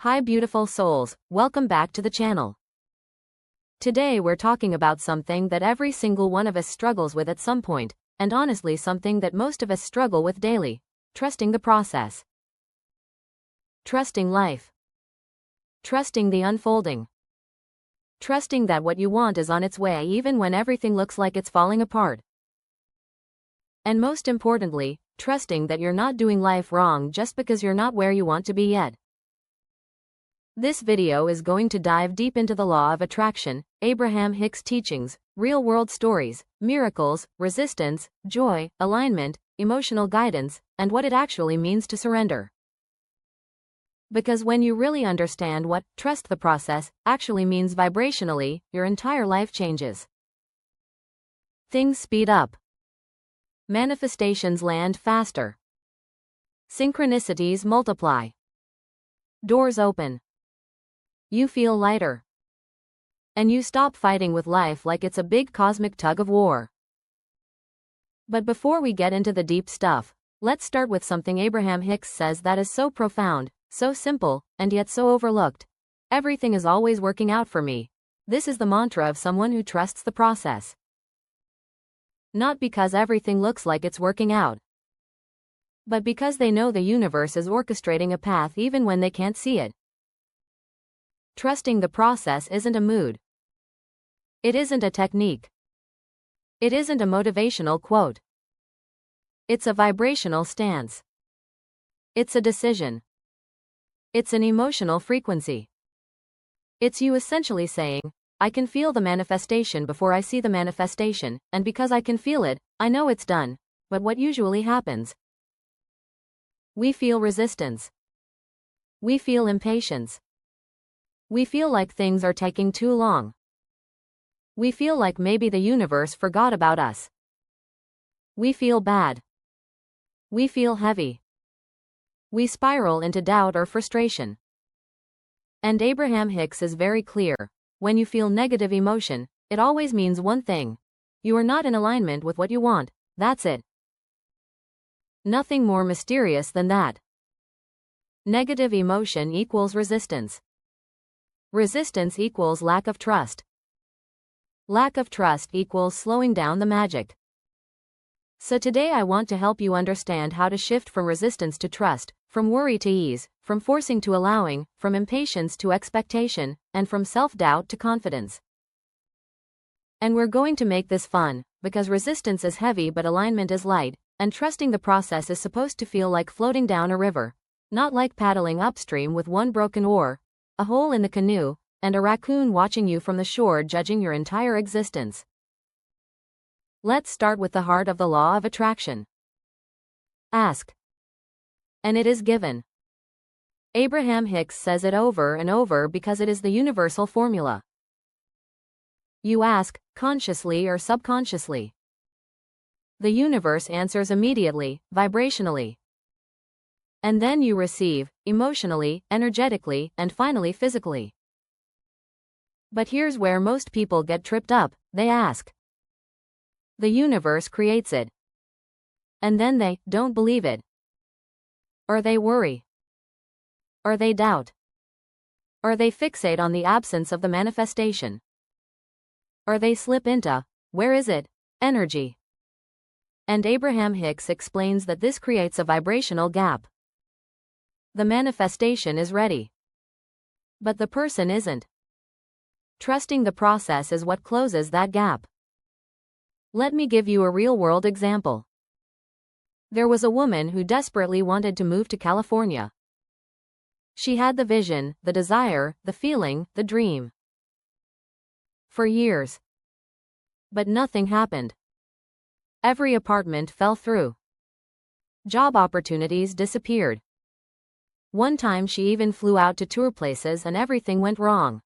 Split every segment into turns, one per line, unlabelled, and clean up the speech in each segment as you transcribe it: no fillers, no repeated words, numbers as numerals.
Hi beautiful souls, welcome back to the channel. Today we're talking about something that every single one of us struggles with at some point, and honestly something that most of us struggle with daily: trusting the process. Trusting life. Trusting the unfolding. Trusting that what you want is on its way even when everything looks like it's falling apart. And most importantly, trusting that you're not doing life wrong just because you're not where you want to be yet. This video is going to dive deep into the law of attraction, Abraham Hicks teachings, real-world stories, miracles, resistance, joy, alignment, emotional guidance, and what it actually means to surrender. Because when you really understand what trust the process actually means vibrationally, your entire life changes. Things speed up. Manifestations land faster. Synchronicities multiply. Doors open. You feel lighter. And you stop fighting with life like it's a big cosmic tug of war. But before we get into the deep stuff, let's start with something Abraham Hicks says that is so profound, so simple, and yet so overlooked. Everything is always working out for me. This is the mantra of someone who trusts the process. Not because everything looks like it's working out, but because they know the universe is orchestrating a path even when they can't see it. Trusting the process isn't a mood. It isn't a technique. It isn't a motivational quote. It's a vibrational stance. It's a decision. It's an emotional frequency. It's you essentially saying, I can feel the manifestation before I see the manifestation, and because I can feel it, I know it's done. But what usually happens? We feel resistance. We feel impatience. We feel like things are taking too long. We feel like maybe the universe forgot about us. We feel bad. We feel heavy. We spiral into doubt or frustration. And Abraham Hicks is very clear: when you feel negative emotion, it always means one thing: you are not in alignment with what you want. That's it. Nothing more mysterious than that. Negative emotion equals resistance. Resistance equals lack of trust. Lack of trust equals slowing down the magic. So today I want to help you understand how to shift from resistance to trust, from worry to ease, from forcing to allowing, from impatience to expectation, and from self-doubt to confidence. And we're going to make this fun, because resistance is heavy but alignment is light, and trusting the process is supposed to feel like floating down a river, not like paddling upstream with one broken oar, a hole in the canoe, and a raccoon watching you from the shore judging your entire existence. Let's start with the heart of the law of attraction. Ask, and it is given. Abraham Hicks says it over and over because it is the universal formula. You ask, consciously or subconsciously. The universe answers immediately, vibrationally. And then you receive, emotionally, energetically, and finally physically. But here's where most people get tripped up: they ask. The universe creates it. And then they don't believe it. Or they worry. Or they doubt. Or they fixate on the absence of the manifestation. Or they slip into, where is it? Energy. And Abraham Hicks explains that this creates a vibrational gap. The manifestation is ready, but the person isn't. Trusting the process is what closes that gap. Let me give you a real-world example. There was a woman who desperately wanted to move to California. She had the vision, the desire, the feeling, the dream. For years. But nothing happened. Every apartment fell through. Job opportunities disappeared. One time she even flew out to tour places and everything went wrong.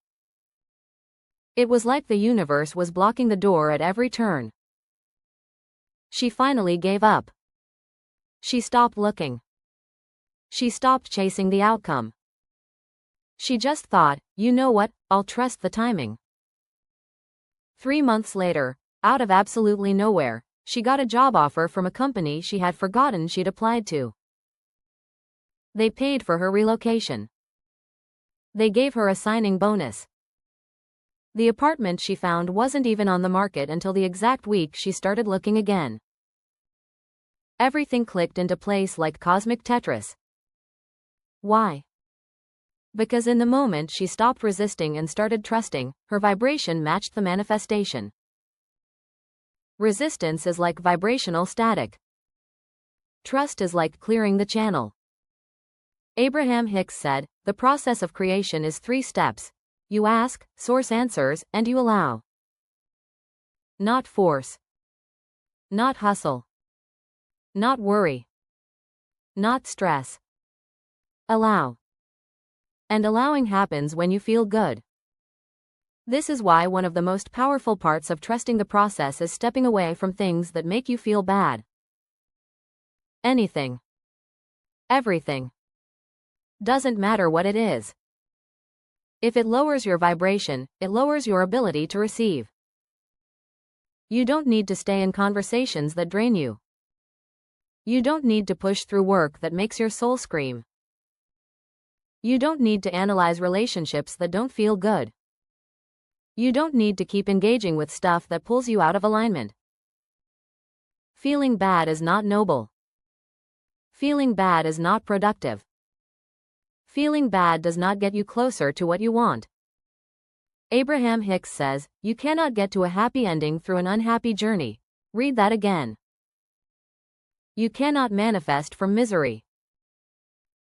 It was like the universe was blocking the door at every turn. She finally gave up. She stopped looking. She stopped chasing the outcome. She just thought, you know what, I'll trust the timing. 3 months later, out of absolutely nowhere, she got a job offer from a company she had forgotten she'd applied to. They paid for her relocation. They gave her a signing bonus. The apartment she found wasn't even on the market until the exact week she started looking again. Everything clicked into place like cosmic Tetris. Why? Because in the moment she stopped resisting and started trusting, her vibration matched the manifestation. Resistance is like vibrational static. Trust is like clearing the channel. Abraham Hicks said, the process of creation is 3 steps. You ask, source answers, and you allow. Not force. Not hustle. Not worry. Not stress. Allow. And allowing happens when you feel good. This is why one of the most powerful parts of trusting the process is stepping away from things that make you feel bad. Anything. Everything. Doesn't matter what it is. If it lowers your vibration, it lowers your ability to receive. You don't need to stay in conversations that drain you. You don't need to push through work that makes your soul scream. You don't need to analyze relationships that don't feel good. You don't need to keep engaging with stuff that pulls you out of alignment. Feeling bad is not noble. Feeling bad is not productive. Feeling bad does not get you closer to what you want. Abraham Hicks says, you cannot get to a happy ending through an unhappy journey. Read that again. You cannot manifest from misery.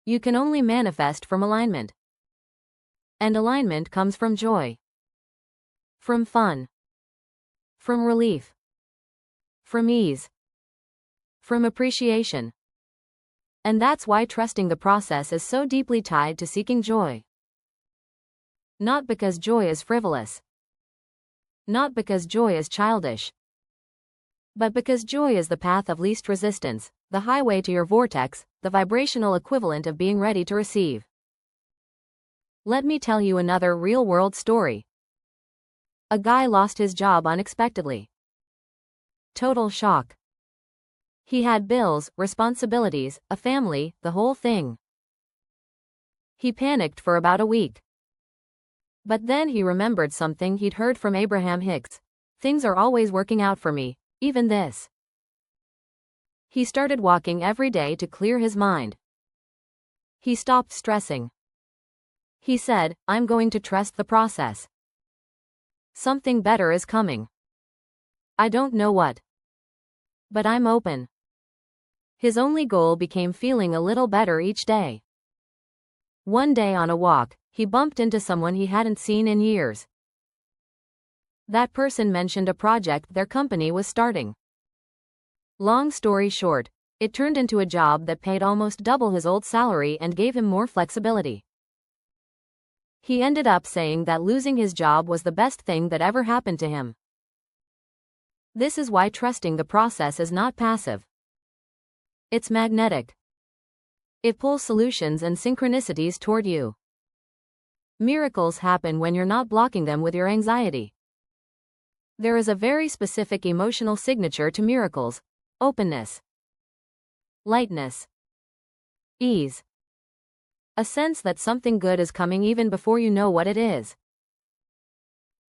You can only manifest from alignment. And alignment comes from joy. From fun. From relief. From ease. From appreciation. And that's why trusting the process is so deeply tied to seeking joy. Not because joy is frivolous. Not because joy is childish. But because joy is the path of least resistance, the highway to your vortex, the vibrational equivalent of being ready to receive. Let me tell you another real-world story. A guy lost his job unexpectedly. Total shock. He had bills, responsibilities, a family, the whole thing. He panicked for about a week. But then he remembered something he'd heard from Abraham Hicks. Things are always working out for me, even this. He started walking every day to clear his mind. He stopped stressing. He said, I'm going to trust the process. Something better is coming. I don't know what. But I'm open. His only goal became feeling a little better each day. One day on a walk, he bumped into someone he hadn't seen in years. That person mentioned a project their company was starting. Long story short, it turned into a job that paid almost double his old salary and gave him more flexibility. He ended up saying that losing his job was the best thing that ever happened to him. This is why trusting the process is not passive. It's magnetic. It pulls solutions and synchronicities toward you. Miracles happen when you're not blocking them with your anxiety. There is a very specific emotional signature to miracles: openness, lightness, ease. A sense that something good is coming even before you know what it is.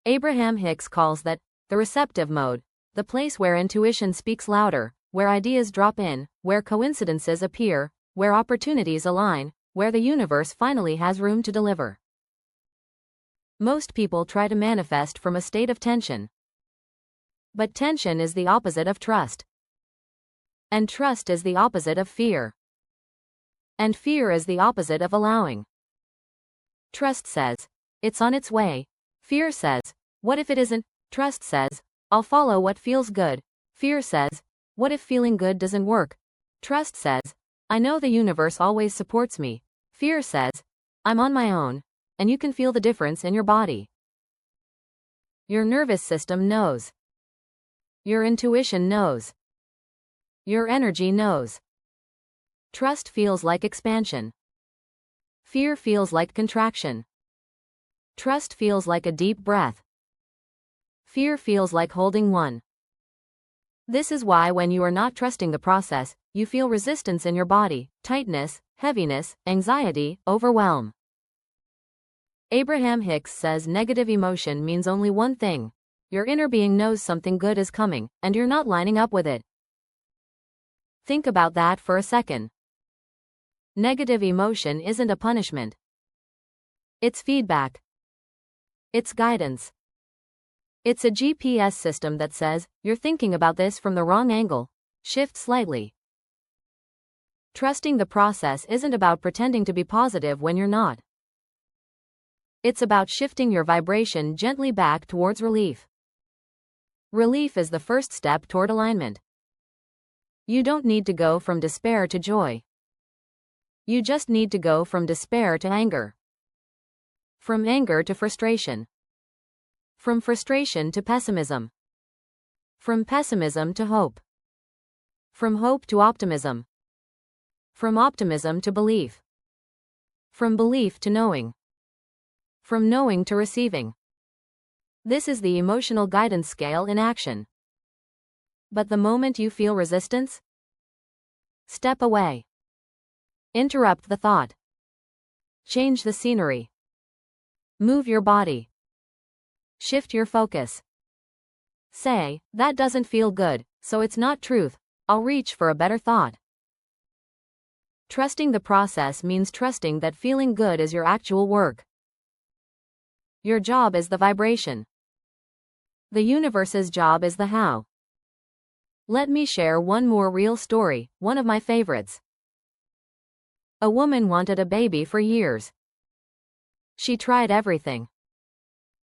Abraham Hicks calls that the receptive mode, the place where intuition speaks louder, where ideas drop in, where coincidences appear, where opportunities align, where the universe finally has room to deliver. Most people try to manifest from a state of tension. But tension is the opposite of trust. And trust is the opposite of fear. And fear is the opposite of allowing. Trust says, it's on its way. Fear says, what if it isn't? Trust says, I'll follow what feels good. Fear says, what if feeling good doesn't work? Trust says, I know the universe always supports me. Fear says, I'm on my own. And you can feel the difference in your body. Your nervous system knows. Your intuition knows. Your energy knows. Trust feels like expansion. Fear feels like contraction. Trust feels like a deep breath. Fear feels like holding one. This is why when you are not trusting the process, you feel resistance in your body, tightness, heaviness, anxiety, overwhelm. Abraham Hicks says negative emotion means only one thing. Your inner being knows something good is coming, and you're not lining up with it. Think about that for a second. Negative emotion isn't a punishment. It's feedback. It's guidance. It's a GPS system that says, you're thinking about this from the wrong angle. Shift slightly. Trusting the process isn't about pretending to be positive when you're not. It's about shifting your vibration gently back towards relief. Relief is the first step toward alignment. You don't need to go from despair to joy. You just need to go from despair to anger. From anger to frustration. From frustration to pessimism. From pessimism to hope. From hope to optimism. From optimism to belief. From belief to knowing. From knowing to receiving. This is the emotional guidance scale in action. But the moment you feel resistance, step away. Interrupt the thought. Change the scenery. Move your body. Shift your focus. Say, that doesn't feel good, so it's not truth. I'll reach for a better thought. Trusting the process means trusting that feeling good is your actual work. Your job is the vibration. The universe's job is the how. Let me share one more real story, one of my favorites. A woman wanted a baby for years. She tried everything.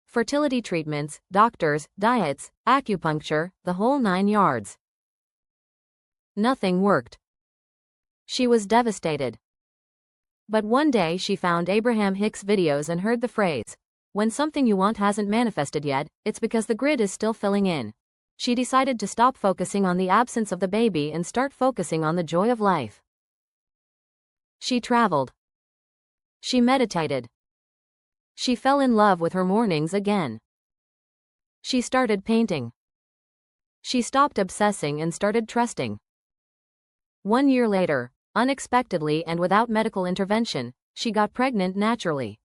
Fertility treatments, doctors, diets, acupuncture, the whole 9 yards. Nothing worked. She was devastated. But one day she found Abraham Hicks' videos and heard the phrase, when something you want hasn't manifested yet, it's because the grid is still filling in. She decided to stop focusing on the absence of the baby and start focusing on the joy of life. She traveled. She meditated. She fell in love with her mornings again. She started painting. She stopped obsessing and started trusting. 1 year later, unexpectedly and without medical intervention, she got pregnant naturally.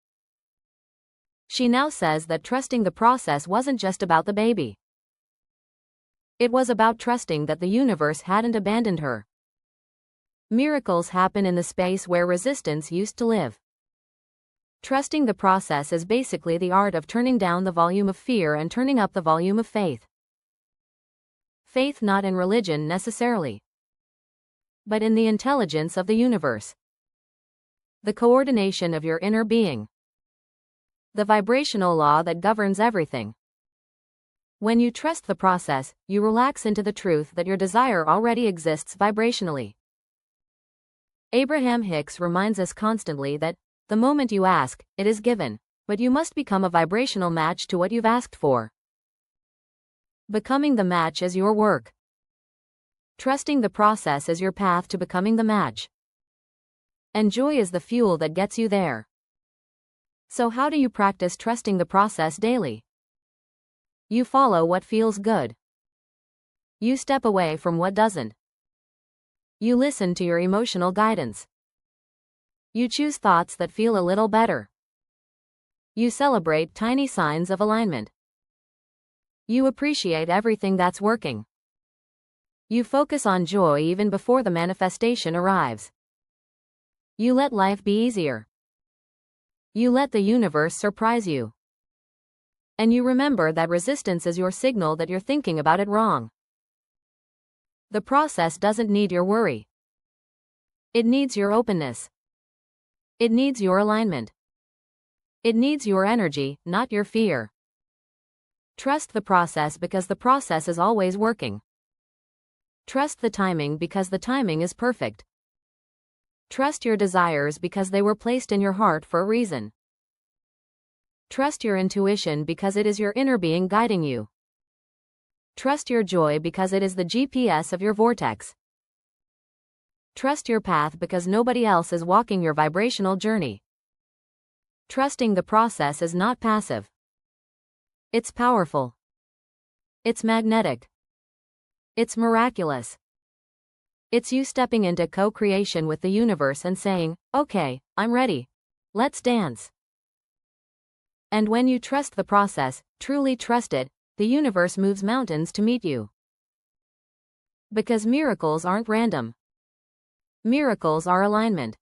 She now says that trusting the process wasn't just about the baby. It was about trusting that the universe hadn't abandoned her. Miracles happen in the space where resistance used to live. Trusting the process is basically the art of turning down the volume of fear and turning up the volume of faith. Faith not in religion necessarily, but in the intelligence of the universe. The coordination of your inner being. The vibrational law that governs everything. When you trust the process, you relax into the truth that your desire already exists vibrationally. Abraham Hicks reminds us constantly that, the moment you ask, it is given, but you must become a vibrational match to what you've asked for. Becoming the match is your work. Trusting the process is your path to becoming the match. And joy is the fuel that gets you there. So how do you practice trusting the process daily? You follow what feels good. You step away from what doesn't. You listen to your emotional guidance. You choose thoughts that feel a little better. You celebrate tiny signs of alignment. You appreciate everything that's working. You focus on joy even before the manifestation arrives. You let life be easier. You let the universe surprise you. And you remember that resistance is your signal that you're thinking about it wrong. The process doesn't need your worry. It needs your openness. It needs your alignment. It needs your energy, not your fear. Trust the process because the process is always working. Trust the timing because the timing is perfect. Trust your desires because they were placed in your heart for a reason. Trust your intuition because it is your inner being guiding you. Trust your joy because it is the GPS of your vortex. Trust your path because nobody else is walking your vibrational journey. Trusting the process is not passive. It's powerful. It's magnetic. It's miraculous. It's you stepping into co-creation with the universe and saying, okay, I'm ready. Let's dance. And when you trust the process, truly trust it, the universe moves mountains to meet you. Because miracles aren't random. Miracles are alignment.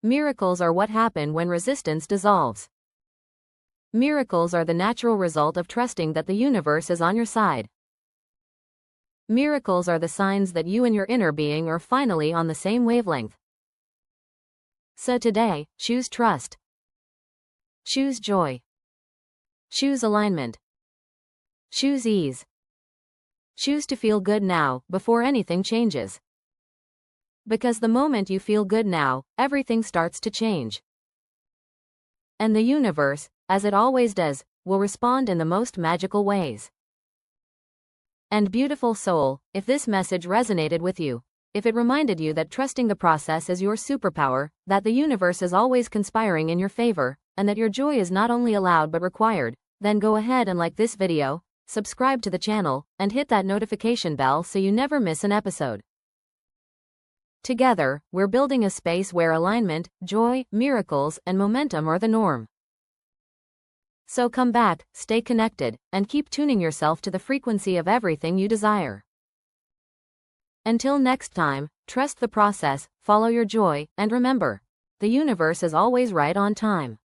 Miracles are what happen when resistance dissolves. Miracles are the natural result of trusting that the universe is on your side. Miracles are the signs that you and your inner being are finally on the same wavelength. So today, choose trust. Choose joy. Choose alignment. Choose ease. Choose to feel good now, before anything changes. Because the moment you feel good now, everything starts to change. And the universe, as it always does, will respond in the most magical ways. And beautiful soul, if this message resonated with you, if it reminded you that trusting the process is your superpower, that the universe is always conspiring in your favor, and that your joy is not only allowed but required, then go ahead and like this video, subscribe to the channel, and hit that notification bell so you never miss an episode. Together, we're building a space where alignment, joy, miracles, and momentum are the norm. So come back, stay connected, and keep tuning yourself to the frequency of everything you desire. Until next time, trust the process, follow your joy, and remember, the universe is always right on time.